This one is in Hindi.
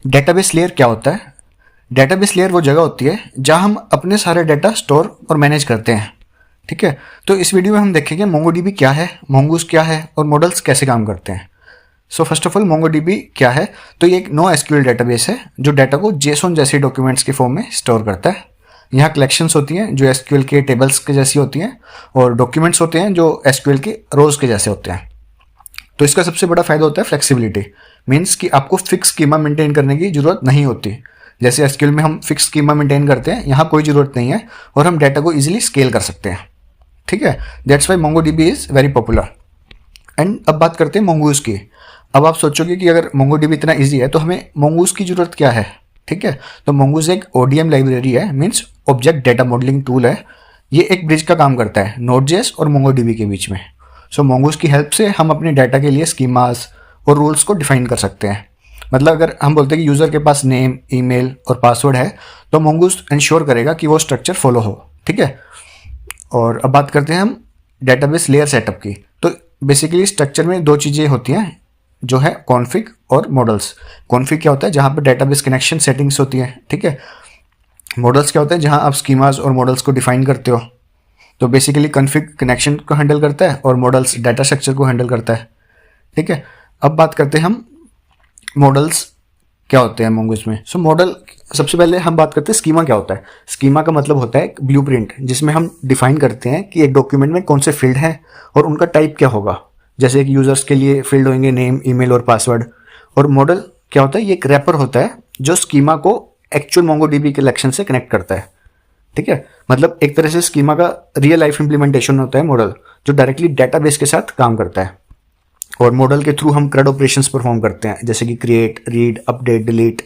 डेटाबेस लेयर क्या होता है? डेटाबेस लेयर वो जगह होती है जहां हम अपने सारे डाटा स्टोर और मैनेज करते हैं। ठीक है, तो इस वीडियो में हम देखेंगे मोंगोडीबी क्या है, मोंगूज क्या है और मॉडल्स कैसे काम करते हैं। So first of all MongoDB क्या है? तो ये एक नो एसक्यूएल डेटाबेस है जो डाटा को जेसोन जैसे डॉक्यूमेंट्स के फॉर्म में स्टोर करता है। यहाँ कलेक्शंस होती हैं जो एसक्यूएल के टेबल्स के जैसी होती हैं, और डॉक्यूमेंट्स होते हैं जो एसक्यूएल के रोज के जैसे होते हैं। तो इसका सबसे बड़ा फायदा होता है फ्लेक्सिबिलिटी। मीन्स कि आपको फिक्स स्कीमा मेंटेन करने की जरूरत नहीं होती। जैसे एसक्यूएल में हम फिक्स स्कीमा मेंटेन करते हैं, यहाँ कोई जरूरत नहीं है और हम डाटा को इजीली स्केल कर सकते हैं। ठीक है, that's why MongoDB is very popular. And अब बात करते हैं मोंगूज की। अब आप सोचोगे कि अगर मोंगोडीबी इतना इजी है तो हमें मोंगूज की जरूरत क्या है? ठीक है, तो मोंगूज एक ओडीएम लाइब्रेरी है, means object data modelling tool है। ये एक ब्रिज का काम करता है नोड.जेएस और मोंगोडीबी के बीच में। सो मोंगूज की हेल्प से हम अपने डाटा के लिए स्कीमास और रूल्स को डिफाइन कर सकते हैं। मतलब अगर हम बोलते हैं कि यूज़र के पास नेम, ईमेल और पासवर्ड है, तो मोंगूज इंश्योर करेगा कि वो स्ट्रक्चर फॉलो हो। ठीक है, और अब बात करते हैं हम डेटाबेस लेयर सेटअप की। तो बेसिकली स्ट्रक्चर में दो चीज़ें होती हैं जो है कॉन्फ़िग और मॉडल्स। कॉन्फ़िग क्या होता है? जहाँ पर डेटाबेस कनेक्शन सेटिंग्स होती हैं। ठीक है, मॉडल्स क्या होता है? जहाँ आप स्कीमास और मॉडल्स को डिफाइन करते हो। तो बेसिकली कॉन्फ़िग कनेक्शन को हैंडल करता है और मॉडल्स डाटा स्ट्रक्चर को हैंडल करता है। ठीक है, अब बात करते हैं हम मॉडल्स क्या होते हैं मोंगूज में। सो मॉडल, सबसे पहले हम बात करते हैं स्कीमा क्या होता है। स्कीमा का मतलब होता है एक ब्लूप्रिंट जिसमें हम डिफाइन करते हैं कि एक डॉक्यूमेंट में कौन से फील्ड हैं और उनका टाइप क्या होगा। जैसे एक यूजर्स के लिए फील्ड होंगे नेम, ईमेल और पासवर्ड। और मॉडल क्या होता है? ये एक रैपर होता है जो स्कीमा को एक्चुअल मोंगोडीबी कलेक्शन से कनेक्ट करता है। ठीक है, मतलब एक तरह से स्कीमा का रियल लाइफ इंप्लीमेंटेशन होता है मॉडल, जो डायरेक्टली डेटाबेस के साथ काम करता है। और मॉडल के थ्रू हम CRUD ऑपरेशंस परफॉर्म करते हैं, जैसे कि क्रिएट, रीड, अपडेट, डिलीट।